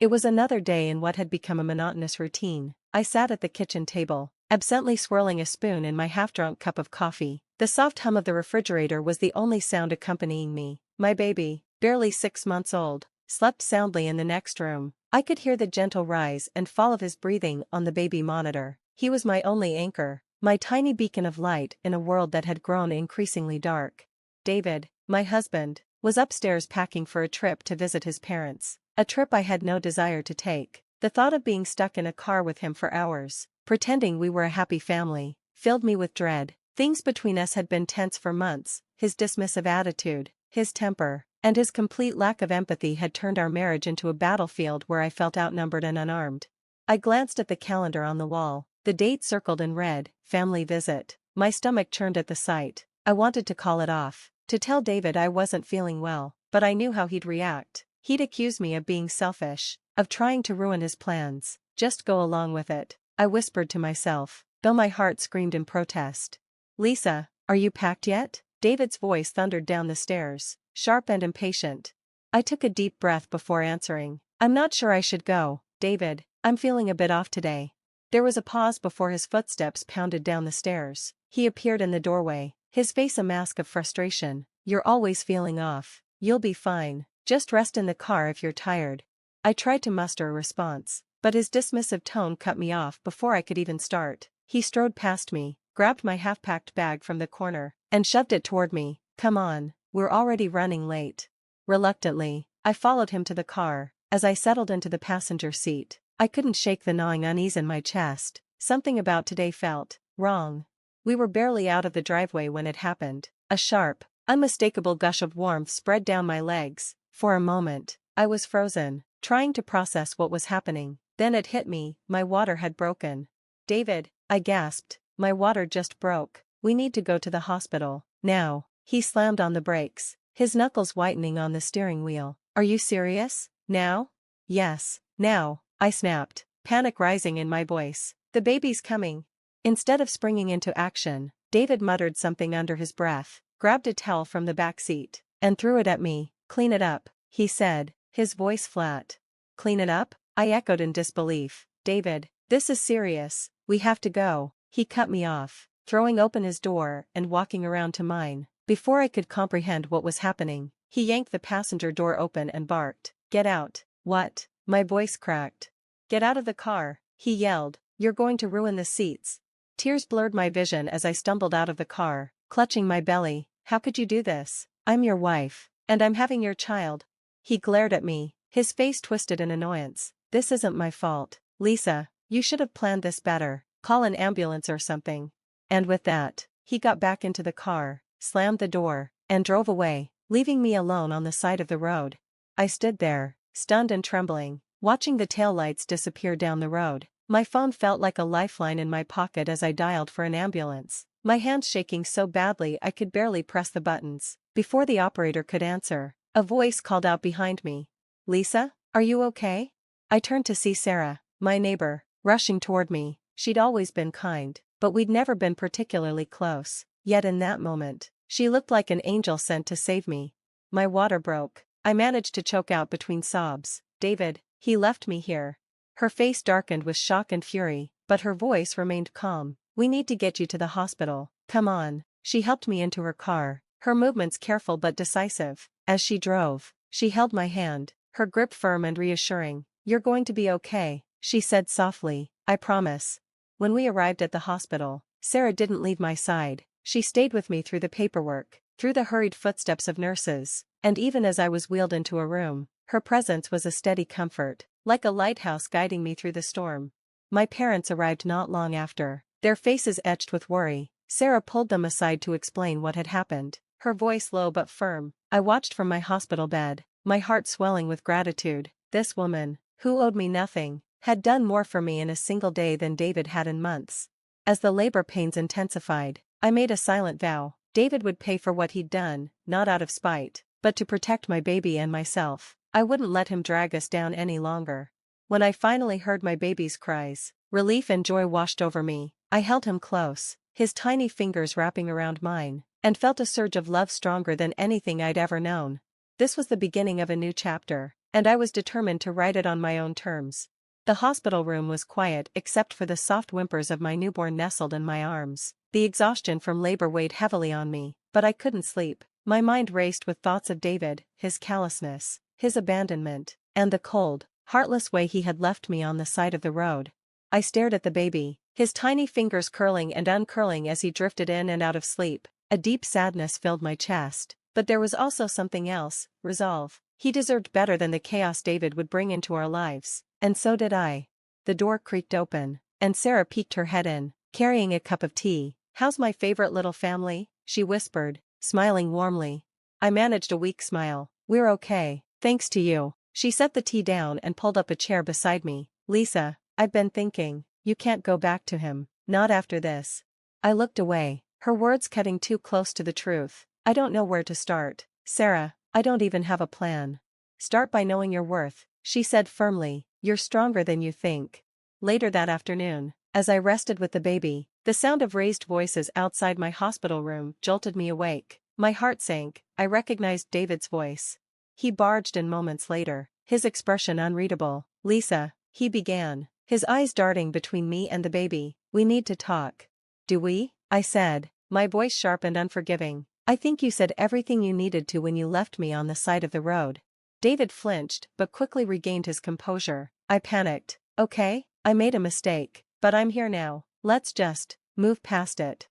It was another day in what had become a monotonous routine. I sat at the kitchen table, absently swirling a spoon in my half-drunk cup of coffee. The soft hum of the refrigerator was the only sound accompanying me. My baby, barely 6 months old, slept soundly in the next room. I could hear the gentle rise and fall of his breathing on the baby monitor. He was my only anchor, my tiny beacon of light in a world that had grown increasingly dark. David, my husband, was upstairs packing for a trip to visit his parents, a trip I had no desire to take. The thought of being stuck in a car with him for hours, pretending we were a happy family, filled me with dread. Things between us had been tense for months. His dismissive attitude, his temper, and his complete lack of empathy had turned our marriage into a battlefield where I felt outnumbered and unarmed. I glanced at the calendar on the wall, the date circled in red, family visit. My stomach churned at the sight. I wanted to call it off, to tell David I wasn't feeling well, but I knew how he'd react. He'd accuse me of being selfish, of trying to ruin his plans. Just go along with it, I whispered to myself, though my heart screamed in protest. Lisa, are you packed yet? David's voice thundered down the stairs, sharp and impatient. I took a deep breath before answering. I'm not sure I should go, David. I'm feeling a bit off today. There was a pause before his footsteps pounded down the stairs. He appeared in the doorway, his face a mask of frustration. You're always feeling off. You'll be fine. Just rest in the car if you're tired. I tried to muster a response, but his dismissive tone cut me off before I could even start. He strode past me, grabbed my half-packed bag from the corner, and shoved it toward me. Come on, we're already running late. Reluctantly, I followed him to the car. As I settled into the passenger seat, I couldn't shake the gnawing unease in my chest. Something about today felt wrong. We were barely out of the driveway when it happened. A sharp, unmistakable gush of warmth spread down my legs. For a moment, I was frozen, trying to process what was happening. Then it hit me, my water had broken. David, I gasped, my water just broke. We need to go to the hospital, now. He slammed on the brakes, his knuckles whitening on the steering wheel. Are you serious? Now? Yes, now, I snapped, panic rising in my voice. The baby's coming. Instead of springing into action, David muttered something under his breath, grabbed a towel from the back seat, and threw it at me. Clean it up, he said, his voice flat. Clean it up? I echoed in disbelief. David, this is serious, we have to go. He cut me off, throwing open his door and walking around to mine. Before I could comprehend what was happening, he yanked the passenger door open and barked. Get out. What? My voice cracked. Get out of the car, he yelled. You're going to ruin the seats. Tears blurred my vision as I stumbled out of the car, clutching my belly. How could you do this? I'm your wife, and I'm having your child. He glared at me, his face twisted in annoyance. This isn't my fault. Lisa, you should have planned this better. Call an ambulance or something. And with that, he got back into the car, slammed the door, and drove away, leaving me alone on the side of the road. I stood there, stunned and trembling, watching the taillights disappear down the road. My phone felt like a lifeline in my pocket as I dialed for an ambulance, my hands shaking so badly I could barely press the buttons. Before the operator could answer, a voice called out behind me. Lisa, are you okay? I turned to see Sarah, my neighbor, rushing toward me. She'd always been kind, but we'd never been particularly close. Yet in that moment, she looked like an angel sent to save me. My water broke. I managed to choke out between sobs. David, he left me here. Her face darkened with shock and fury, but her voice remained calm. We need to get you to the hospital. Come on. She helped me into her car, her movements careful but decisive. As she drove, she held my hand, her grip firm and reassuring. You're going to be okay, she said softly. I promise. When we arrived at the hospital, Sarah didn't leave my side. She stayed with me through the paperwork, through the hurried footsteps of nurses, and even as I was wheeled into a room, her presence was a steady comfort, like a lighthouse guiding me through the storm. My parents arrived not long after, their faces etched with worry. Sarah pulled them aside to explain what had happened, her voice low but firm. I watched from my hospital bed, my heart swelling with gratitude. This woman, who owed me nothing, had done more for me in a single day than David had in months. As the labor pains intensified, I made a silent vow. David would pay for what he'd done, not out of spite, but to protect my baby and myself. I wouldn't let him drag us down any longer. When I finally heard my baby's cries, relief and joy washed over me. I held him close, his tiny fingers wrapping around mine, and felt a surge of love stronger than anything I'd ever known. This was the beginning of a new chapter. and I was determined to write it on my own terms. The hospital room was quiet except for the soft whimpers of my newborn nestled in my arms. The exhaustion from labor weighed heavily on me, but I couldn't sleep. My mind raced with thoughts of David, his callousness, his abandonment, and the cold, heartless way he had left me on the side of the road. I stared at the baby, his tiny fingers curling and uncurling as he drifted in and out of sleep. A deep sadness filled my chest. But there was also something else, resolve. He deserved better than the chaos David would bring into our lives, and so did I. The door creaked open, and Sarah peeked her head in, carrying a cup of tea. "How's my favorite little family?" she whispered, smiling warmly. I managed a weak smile. "We're okay, thanks to you." She set the tea down and pulled up a chair beside me. "Lisa, I've been thinking, you can't go back to him, not after this." I looked away, her words cutting too close to the truth. "I don't know where to start, Sarah, I don't even have a plan." "Start by knowing your worth," she said firmly. "You're stronger than you think." Later that afternoon, as I rested with the baby, the sound of raised voices outside my hospital room jolted me awake. My heart sank. I recognized David's voice. He barged in moments later, his expression unreadable. "Lisa," he began, his eyes darting between me and the baby, "we need to talk." "Do we?" I said, my voice sharp and unforgiving. "I think you said everything you needed to when you left me on the side of the road." David flinched, but quickly regained his composure. I panicked. "Okay, I made a mistake, but I'm here now, let's just move past it."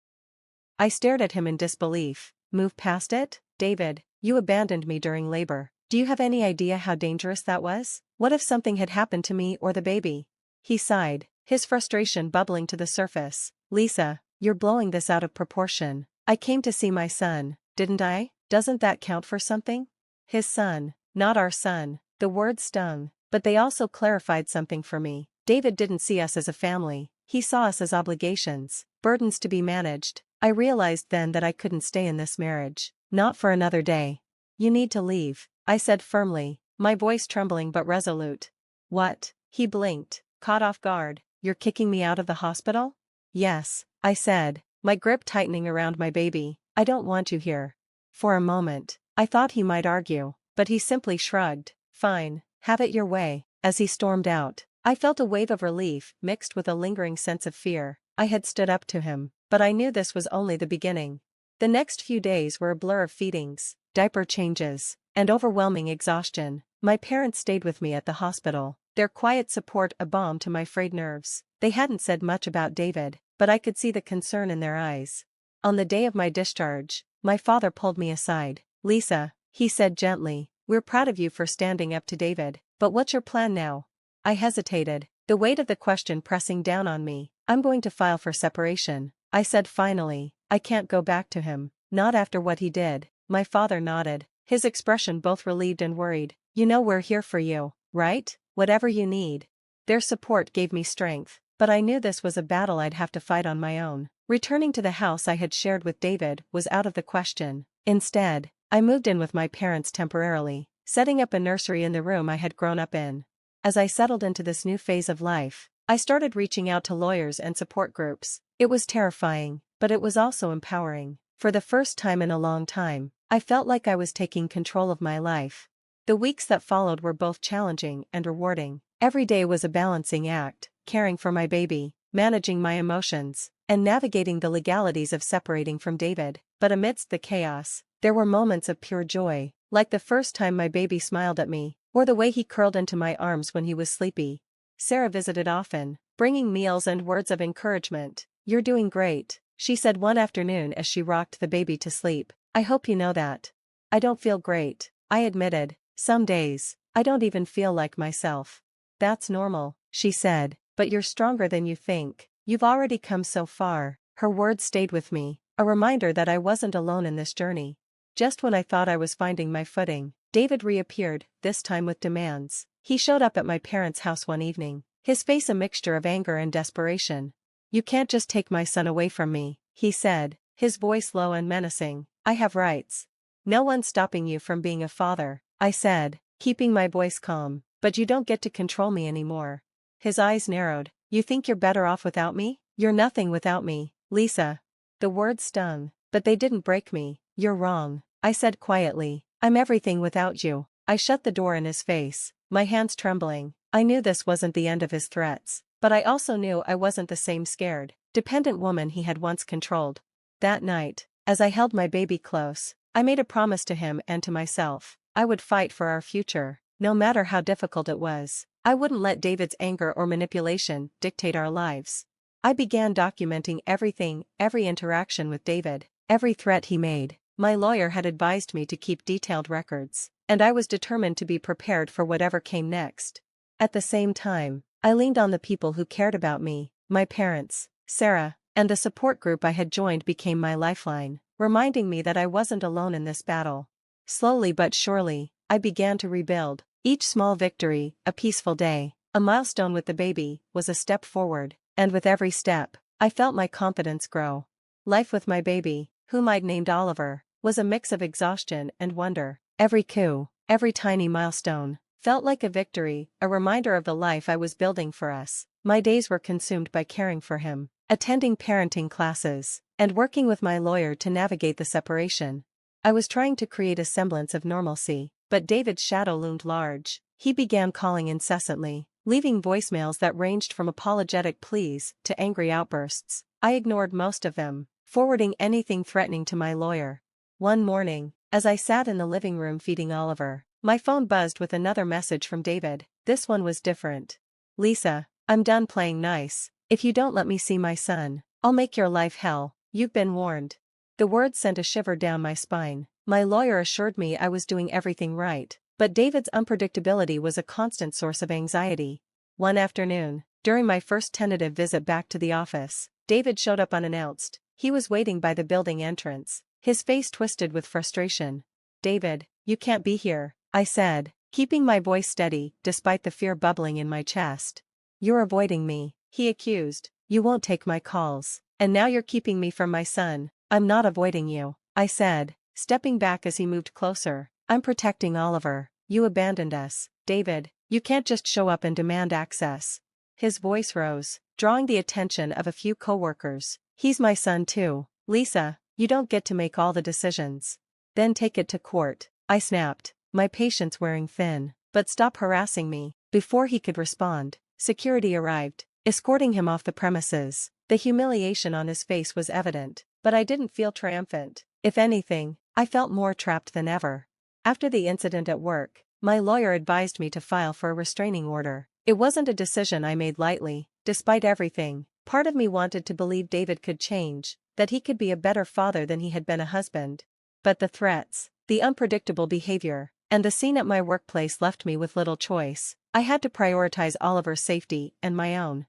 I stared at him in disbelief. "Move past it? David, you abandoned me during labor. Do you have any idea how dangerous that was? What if something had happened to me or the baby?" He sighed, his frustration bubbling to the surface. "Lisa, you're blowing this out of proportion. I came to see my son, didn't I? Doesn't that count for something?" His son, not our son. The words stung, but they also clarified something for me. David didn't see us as a family, he saw us as obligations, burdens to be managed. I realized then that I couldn't stay in this marriage, not for another day. "You need to leave," I said firmly, my voice trembling but resolute. "What?" He blinked, caught off guard. "You're kicking me out of the hospital?" "Yes," I said, my grip tightening around my baby. "I don't want you here." For a moment, I thought he might argue, but he simply shrugged. "Fine, have it your way," as he stormed out. I felt a wave of relief mixed with a lingering sense of fear. I had stood up to him, but I knew this was only the beginning. The next few days were a blur of feedings, diaper changes, and overwhelming exhaustion. My parents stayed with me at the hospital, their quiet support a balm to my frayed nerves. They hadn't said much about David, but I could see the concern in their eyes. On the day of my discharge, my father pulled me aside. "Lisa," he said gently, "we're proud of you for standing up to David, but what's your plan now?" I hesitated, the weight of the question pressing down on me. "I'm going to file for separation," I said finally. "I can't go back to him, not after what he did." My father nodded, his expression both relieved and worried. "You know we're here for you, right? Whatever you need." Their support gave me strength, but I knew this was a battle I'd have to fight on my own. Returning to the house I had shared with David was out of the question. Instead, I moved in with my parents temporarily, setting up a nursery in the room I had grown up in. As I settled into this new phase of life, I started reaching out to lawyers and support groups. It was terrifying, but it was also empowering. For the first time in a long time, I felt like I was taking control of my life. The weeks that followed were both challenging and rewarding. Every day was a balancing act, caring for my baby, managing my emotions, and navigating the legalities of separating from David. But amidst the chaos, there were moments of pure joy, like the first time my baby smiled at me, or the way he curled into my arms when he was sleepy. Sarah visited often, bringing meals and words of encouragement. "You're doing great," she said one afternoon as she rocked the baby to sleep. "I hope you know that." "I don't feel great," I admitted. "Some days, I don't even feel like myself." "That's normal," she said, "but you're stronger than you think. You've already come so far." Her words stayed with me, a reminder that I wasn't alone in this journey. Just when I thought I was finding my footing, David reappeared, this time with demands. He showed up at my parents' house one evening, his face a mixture of anger and desperation. "You can't just take my son away from me," he said, his voice low and menacing. "I have rights." "No one's stopping you from being a father," I said, keeping my voice calm, "but you don't get to control me anymore." His eyes narrowed. "You think you're better off without me? You're nothing without me, Lisa." The words stung, but they didn't break me. "You're wrong," I said quietly. "I'm everything without you." I shut the door in his face, my hands trembling. I knew this wasn't the end of his threats, but I also knew I wasn't the same scared, dependent woman he had once controlled. That night, as I held my baby close, I made a promise to him and to myself. I would fight for our future, no matter how difficult it was. I wouldn't let David's anger or manipulation dictate our lives. I began documenting everything, every interaction with David, every threat he made. My lawyer had advised me to keep detailed records, and I was determined to be prepared for whatever came next. At the same time, I leaned on the people who cared about me. My parents, Sarah, and the support group I had joined became my lifeline, reminding me that I wasn't alone in this battle. Slowly but surely, I began to rebuild. Each small victory, a peaceful day, a milestone with the baby, was a step forward, and with every step, I felt my confidence grow. Life with my baby, whom I'd named Oliver, was a mix of exhaustion and wonder. Every coup, every tiny milestone, felt like a victory, a reminder of the life I was building for us. My days were consumed by caring for him, attending parenting classes, and working with my lawyer to navigate the separation. I was trying to create a semblance of normalcy, but David's shadow loomed large. He began calling incessantly, leaving voicemails that ranged from apologetic pleas to angry outbursts. I ignored most of them, forwarding anything threatening to my lawyer. One morning, as I sat in the living room feeding Oliver, my phone buzzed with another message from David. This one was different. "Lisa, I'm done playing nice. If you don't let me see my son, I'll make your life hell. You've been warned." The words sent a shiver down my spine. My lawyer assured me I was doing everything right, but David's unpredictability was a constant source of anxiety. One afternoon, during my first tentative visit back to the office, David showed up unannounced. He was waiting by the building entrance, his face twisted with frustration. "David, you can't be here," I said, keeping my voice steady despite the fear bubbling in my chest. "You're avoiding me," he accused. "You won't take my calls, and now you're keeping me from my son." "I'm not avoiding you," I said, stepping back as he moved closer. "I'm protecting Oliver. You abandoned us, David. You can't just show up and demand access." His voice rose, drawing the attention of a few coworkers. "He's my son too, Lisa. You don't get to make all the decisions." "Then take it to court," I snapped, my patience wearing thin. "But stop harassing me." Before he could respond, security arrived, escorting him off the premises. The humiliation on his face was evident, but I didn't feel triumphant. If anything, I felt more trapped than ever. After the incident at work, my lawyer advised me to file for a restraining order. It wasn't a decision I made lightly. Despite everything, part of me wanted to believe David could change, that he could be a better father than he had been a husband. But the threats, the unpredictable behavior, and the scene at my workplace left me with little choice. I had to prioritize Oliver's safety and my own.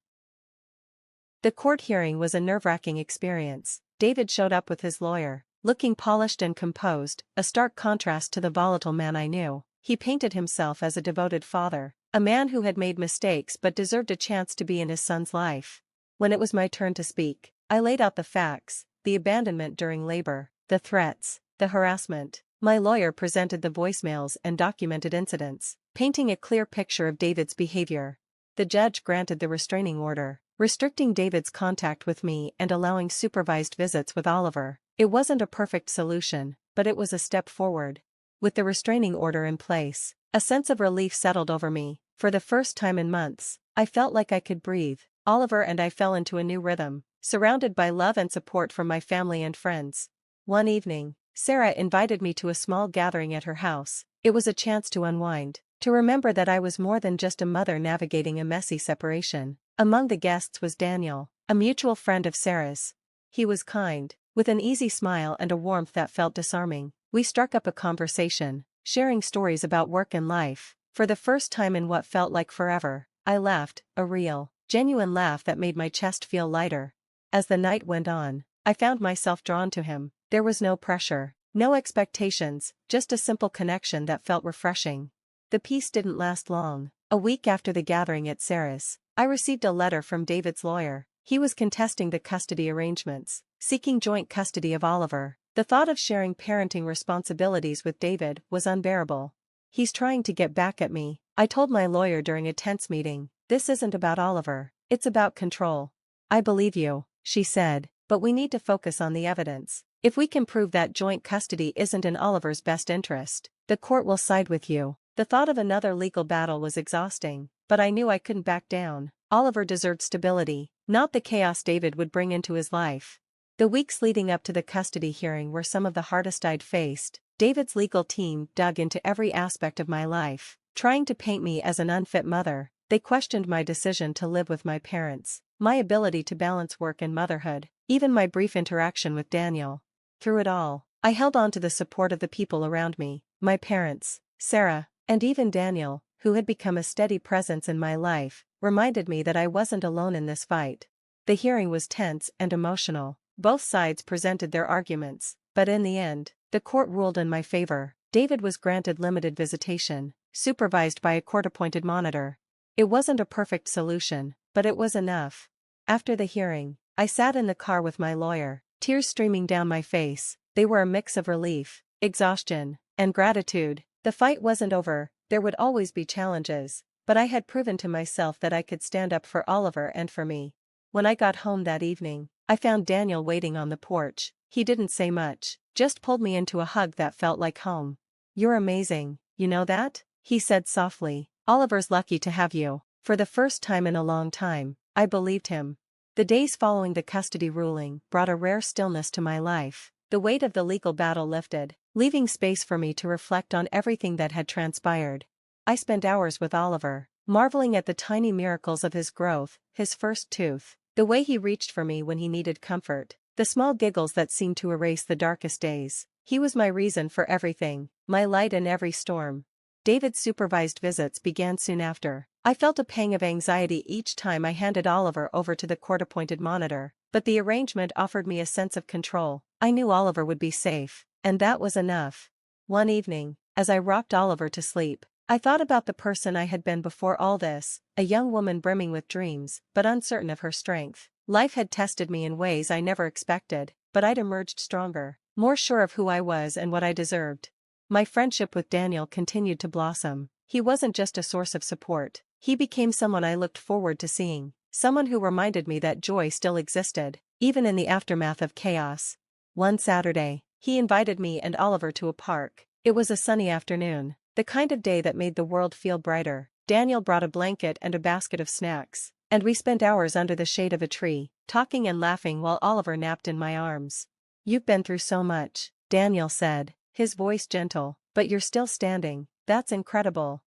The court hearing was a nerve-wracking experience. David showed up with his lawyer, looking polished and composed, a stark contrast to the volatile man I knew. He painted himself as a devoted father, a man who had made mistakes but deserved a chance to be in his son's life. When it was my turn to speak, I laid out the facts: the abandonment during labor, the threats, the harassment. My lawyer presented the voicemails and documented incidents, painting a clear picture of David's behavior. The judge granted the restraining order, restricting David's contact with me and allowing supervised visits with Oliver. It wasn't a perfect solution, but it was a step forward. With the restraining order in place, a sense of relief settled over me. For the first time in months, I felt like I could breathe. Oliver and I fell into a new rhythm, surrounded by love and support from my family and friends. One evening, Sarah invited me to a small gathering at her house. It was a chance to unwind, to remember that I was more than just a mother navigating a messy separation. Among the guests was Daniel, a mutual friend of Sarah's. He was kind, with an easy smile and a warmth that felt disarming. We struck up a conversation, sharing stories about work and life. For the first time in what felt like forever, I laughed, a real, genuine laugh that made my chest feel lighter. As the night went on, I found myself drawn to him. There was no pressure, no expectations, just a simple connection that felt refreshing. The peace didn't last long. A week after the gathering at Sarah's, I received a letter from David's lawyer. He was contesting the custody arrangements, seeking joint custody of Oliver. The thought of sharing parenting responsibilities with David was unbearable. "He's trying to get back at me," I told my lawyer during a tense meeting. "This isn't about Oliver, it's about control." "I believe you," she said, "but we need to focus on the evidence. If we can prove that joint custody isn't in Oliver's best interest, the court will side with you." The thought of another legal battle was exhausting, but I knew I couldn't back down. Oliver deserved stability, not the chaos David would bring into his life. The weeks leading up to the custody hearing were some of the hardest I'd faced. David's legal team dug into every aspect of my life, trying to paint me as an unfit mother. They questioned my decision to live with my parents, my ability to balance work and motherhood, even my brief interaction with Daniel. Through it all, I held on to the support of the people around me, my parents, Sarah, and even Daniel, who had become a steady presence in my life, reminded me that I wasn't alone in this fight. The hearing was tense and emotional. Both sides presented their arguments, but in the end, the court ruled in my favor. David was granted limited visitation, supervised by a court-appointed monitor. It wasn't a perfect solution, but it was enough. After the hearing, I sat in the car with my lawyer, tears streaming down my face. They were a mix of relief, exhaustion, and gratitude. The fight wasn't over, there would always be challenges, but I had proven to myself that I could stand up for Oliver and for me. When I got home that evening, I found Daniel waiting on the porch. He didn't say much, just pulled me into a hug that felt like home. "You're amazing, you know that?" he said softly. "Oliver's lucky to have you." For the first time in a long time, I believed him. The days following the custody ruling brought a rare stillness to my life. The weight of the legal battle lifted, leaving space for me to reflect on everything that had transpired. I spent hours with Oliver, marveling at the tiny miracles of his growth, his first tooth, the way he reached for me when he needed comfort, the small giggles that seemed to erase the darkest days. He was my reason for everything, my light in every storm. David's supervised visits began soon after. I felt a pang of anxiety each time I handed Oliver over to the court-appointed monitor, but the arrangement offered me a sense of control. I knew Oliver would be safe, and that was enough. One evening, as I rocked Oliver to sleep, I thought about the person I had been before all this, a young woman brimming with dreams, but uncertain of her strength. Life had tested me in ways I never expected, but I'd emerged stronger, more sure of who I was and what I deserved. My friendship with Daniel continued to blossom. He wasn't just a source of support, he became someone I looked forward to seeing, someone who reminded me that joy still existed, even in the aftermath of chaos. One Saturday, he invited me and Oliver to a park. It was a sunny afternoon, the kind of day that made the world feel brighter. Daniel brought a blanket and a basket of snacks, and we spent hours under the shade of a tree, talking and laughing while Oliver napped in my arms. "You've been through so much," Daniel said, his voice gentle, "but you're still standing. That's incredible."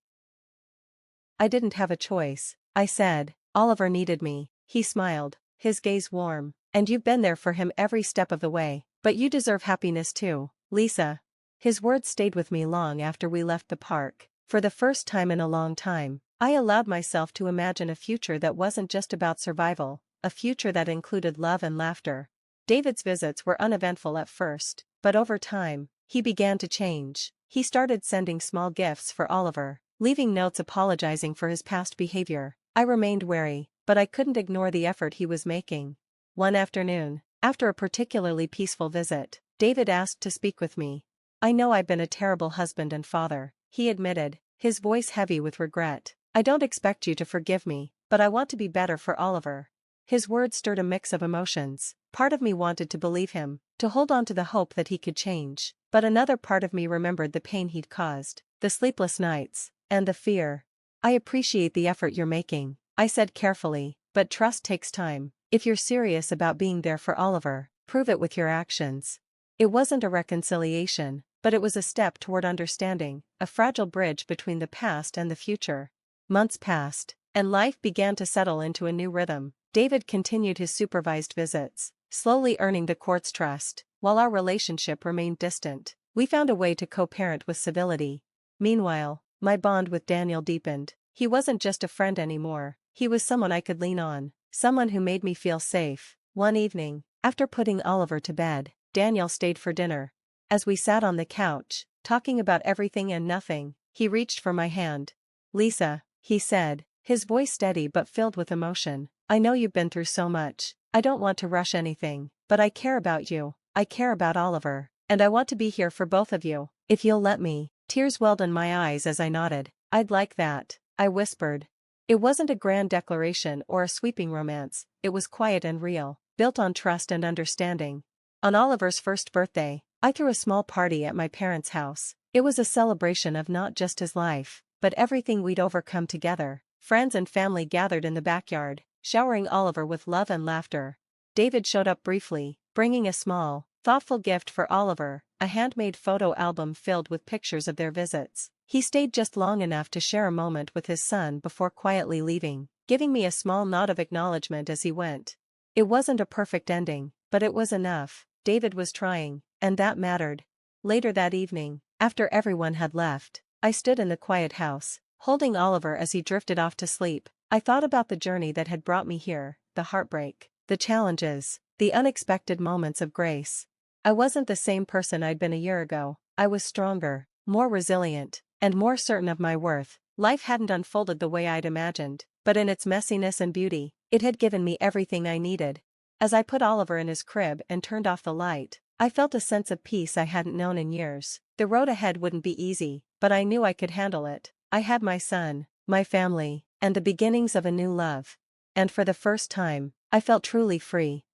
"I didn't have a choice," I said. "Oliver needed me." He smiled, his gaze warm. "And you've been there for him every step of the way. But you deserve happiness too, Lisa." His words stayed with me long after we left the park. For the first time in a long time, I allowed myself to imagine a future that wasn't just about survival, a future that included love and laughter. David's visits were uneventful at first, but over time, he began to change. He started sending small gifts for Oliver, leaving notes apologizing for his past behavior. I remained wary, but I couldn't ignore the effort he was making. One afternoon, after a particularly peaceful visit, David asked to speak with me. "I know I've been a terrible husband and father," he admitted, his voice heavy with regret. "I don't expect you to forgive me, but I want to be better for Oliver." His words stirred a mix of emotions. Part of me wanted to believe him, to hold on to the hope that he could change, but another part of me remembered the pain he'd caused, the sleepless nights, and the fear. "I appreciate the effort you're making," I said carefully, "but trust takes time. If you're serious about being there for Oliver, prove it with your actions." It wasn't a reconciliation, but it was a step toward understanding, a fragile bridge between the past and the future. Months passed, and life began to settle into a new rhythm. David continued his supervised visits, slowly earning the court's trust, while our relationship remained distant. We found a way to co-parent with civility. Meanwhile, my bond with Daniel deepened. He wasn't just a friend anymore, he was someone I could lean on, someone who made me feel safe. One evening, after putting Oliver to bed, Daniel stayed for dinner. As we sat on the couch, talking about everything and nothing, he reached for my hand. "Lisa," he said, his voice steady but filled with emotion, "I know you've been through so much. I don't want to rush anything, but I care about you, I care about Oliver, and I want to be here for both of you, if you'll let me." Tears welled in my eyes as I nodded. "I'd like that," I whispered. It wasn't a grand declaration or a sweeping romance, it was quiet and real, built on trust and understanding. On Oliver's first birthday, I threw a small party at my parents' house. It was a celebration of not just his life, but everything we'd overcome together. Friends and family gathered in the backyard, showering Oliver with love and laughter. David showed up briefly, bringing a small, thoughtful gift for Oliver, a handmade photo album filled with pictures of their visits. He stayed just long enough to share a moment with his son before quietly leaving, giving me a small nod of acknowledgement as he went. It wasn't a perfect ending, but it was enough. David was trying, and that mattered. Later that evening, after everyone had left, I stood in the quiet house, holding Oliver as he drifted off to sleep. I thought about the journey that had brought me here, the heartbreak, the challenges, the unexpected moments of grace. I wasn't the same person I'd been a year ago. I was stronger, more resilient, and more certain of my worth. Life hadn't unfolded the way I'd imagined, but in its messiness and beauty, it had given me everything I needed. As I put Oliver in his crib and turned off the light, I felt a sense of peace I hadn't known in years. The road ahead wouldn't be easy, but I knew I could handle it. I had my son, my family, and the beginnings of a new love. And for the first time, I felt truly free.